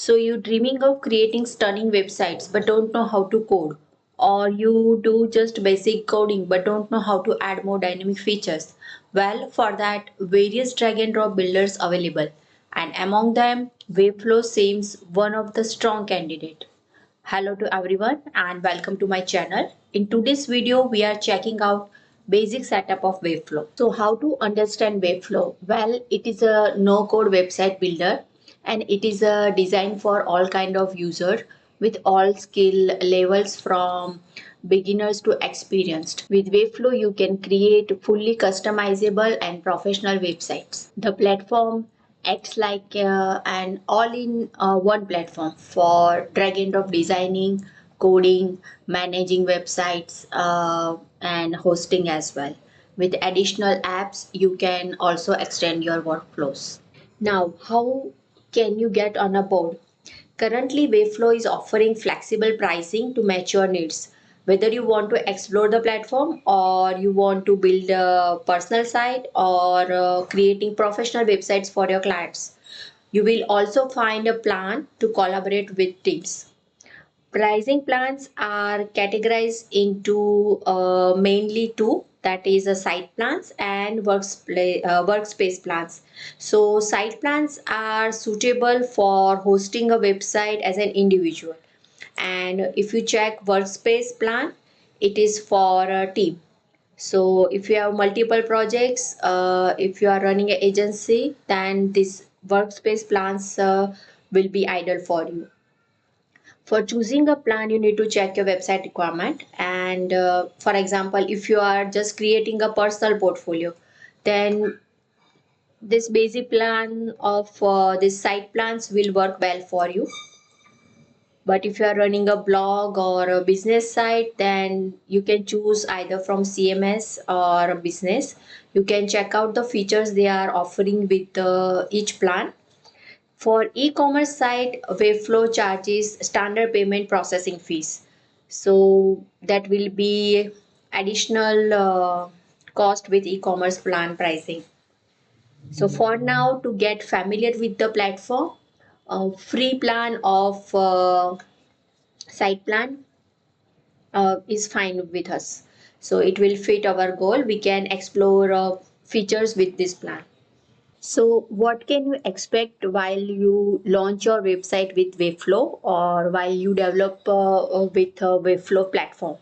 So you're dreaming of creating stunning websites but don't know how to code, or you do just basic coding but don't know how to add more dynamic features. Well, for that, various drag and drop builders available, and among them, Waveflow seems one of the strong candidate. Hello to everyone and welcome to my channel. In today's video, we are checking out basic setup of Waveflow. So how to understand Waveflow? Well, it is a no-code website builder and it is a design for all kind of user with all skill levels from beginners to experienced. With Waveflow, you can create fully customizable and professional websites. The platform acts like an all-in-one platform for drag and drop designing, coding, managing websites, and hosting as well. With additional apps, you can also extend your workflows. Now, how can you get on a board? Currently, Waveflow is offering flexible pricing to match your needs. Whether you want to explore the platform or you want to build a personal site or creating professional websites for your clients, you will also find a plan to collaborate with teams. Pricing plans are categorized into mainly two, that is site plans and workspace plans. So site plans are suitable for hosting a website as an individual, and if you check workspace plan, it is for a team. So if you have multiple projects, if you are running an agency, then this workspace plans will be ideal for you. For choosing a plan, you need to check your website requirement. And for example, if you are just creating a personal portfolio, then this basic plan of this site plans will work well for you. But if you are running a blog or a business site, then you can choose either from CMS or a business. You can check out the features they are offering with each plan. For e-commerce site, Waveflow charges standard payment processing fees. So that will be additional cost with e-commerce plan pricing. So for now, to get familiar with the platform, a free plan of site plan is fine with us. So it will fit our goal. We can explore features with this plan. So, what can you expect while you launch your website with Waveflow or while you develop with a Waveflow platform?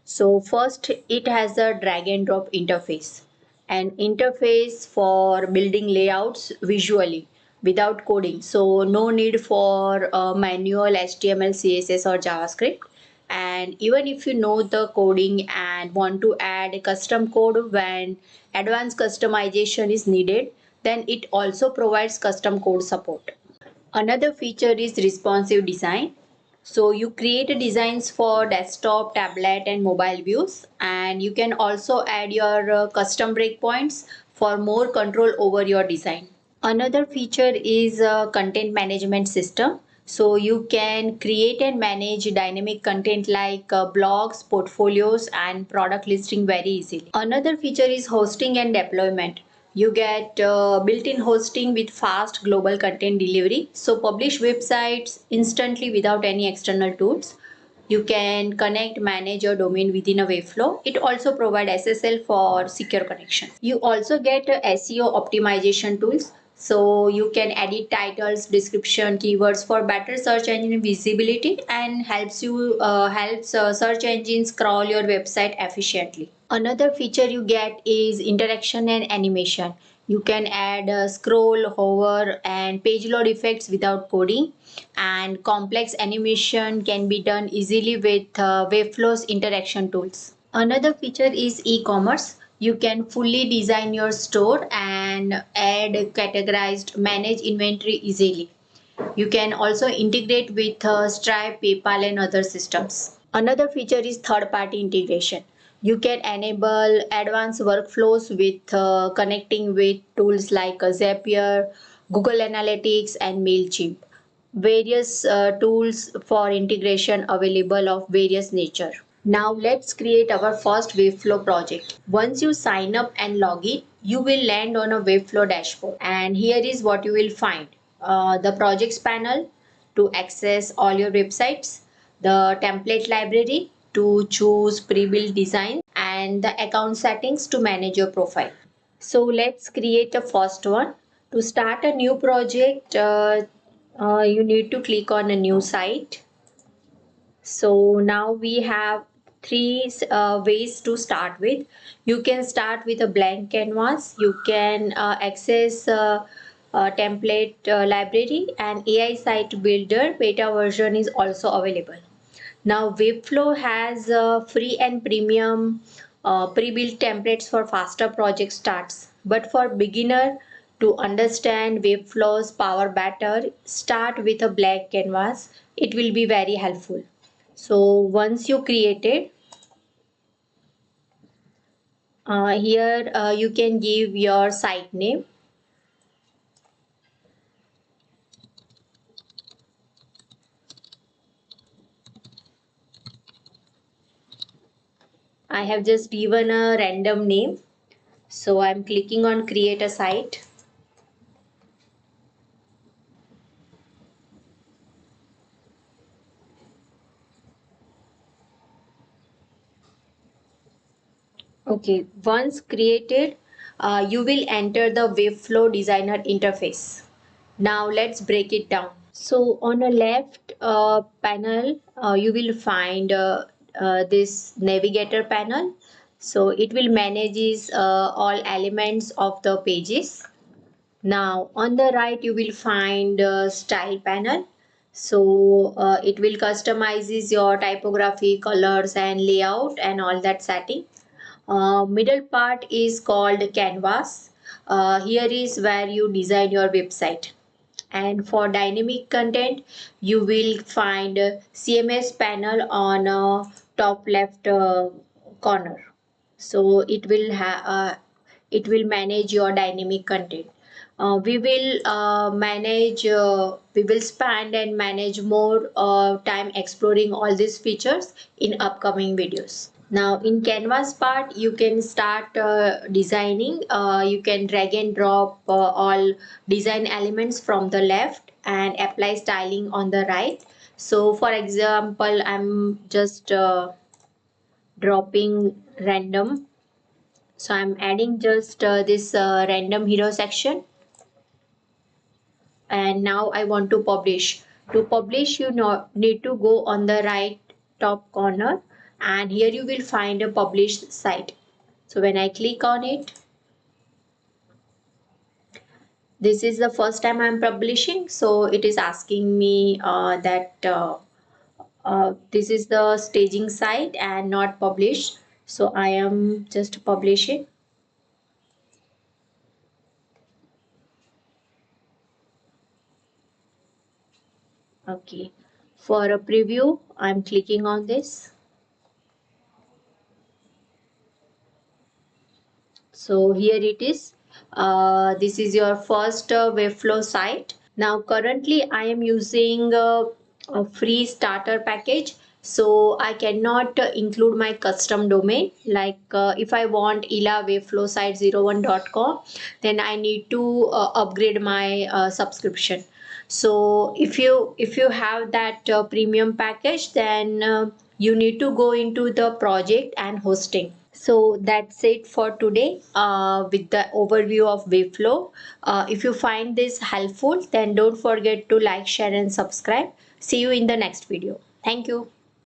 So, first, it has a drag and drop interface, an interface for building layouts visually without coding. So, no need for manual HTML, CSS, or JavaScript. And even if you know the coding and want to add a custom code when advanced customization is needed, then it also provides custom code support. Another feature is responsive design. So you create designs for desktop, tablet and mobile views, and you can also add your custom breakpoints for more control over your design. Another feature is a content management system. So you can create and manage dynamic content like blogs, portfolios, and product listing very easily. Another feature is hosting and deployment. You get built-in hosting with fast global content delivery. So publish websites instantly without any external tools. You can connect, manage your domain within a Waveflow. It also provides SSL for secure connection. You also get SEO optimization tools. So you can edit titles, description, keywords for better search engine visibility, and helps search engines crawl your website efficiently. Another feature you get is interaction and animation. You can add scroll, hover, and page load effects without coding, and complex animation can be done easily with Waveflow's interaction tools. Another feature is e-commerce. You can fully design your store and add categorized manage inventory easily. You can also integrate with Stripe, PayPal, and other systems. Another feature is third-party integration. You can enable advanced workflows with connecting with tools like Zapier, Google Analytics, and MailChimp. Various tools for integration available of various nature. Now let's create our first Waveflow project. Once you sign up and log in, you will land on a Waveflow dashboard, and here is what you will find. The projects panel, to access all your websites, the template library to choose pre-built design, and the account settings to manage your profile. So let's create a first one. To start a new project, you need to click on a new site. So now we have three ways to start with. You can start with a blank canvas. You can access template library, and AI site builder beta version is also available. Now Webflow has free and premium pre-built templates for faster project starts. But for beginner to understand Webflow's power better, start with a blank canvas. It will be very helpful. So once you created, here you can give your site name. I have just given a random name. So I'm clicking on create a site. Okay, once created, you will enter the Waveflow designer interface. Now let's break it down. So on the left panel, you will find this navigator panel. So it will manages all elements of the pages. Now on the right, you will find style panel. So it will customizes your typography, colors and layout and all that setting. Middle part is called canvas. Here is where you design your website. And for dynamic content, you will find CMS panel on top left corner. So it will manage your dynamic content. We will spend and manage more time exploring all these features in upcoming videos. Now in canvas part, you can start designing. You can drag and drop all design elements from the left and apply styling on the right. So for example, I'm just dropping random. So I'm adding just this random hero section, and now I want to publish. To publish, you need to go on the right top corner, and here you will find a published site. So when I click on it, this is the first time I'm publishing, so it is asking me that this is the staging site and not published. So I am just publishing. Okay, for a preview, I'm clicking on this. So here it is. This is your first Webflow site. Now currently I am using a free starter package. So I cannot include my custom domain. Like if I want ila webflow site 01.com, then I need to upgrade my subscription. So if you have that premium package, then you need to go into the project and hosting. So that's it for today with the overview of Waveflow. If you find this helpful, then don't forget to like, share and subscribe. See you in the next video. Thank you.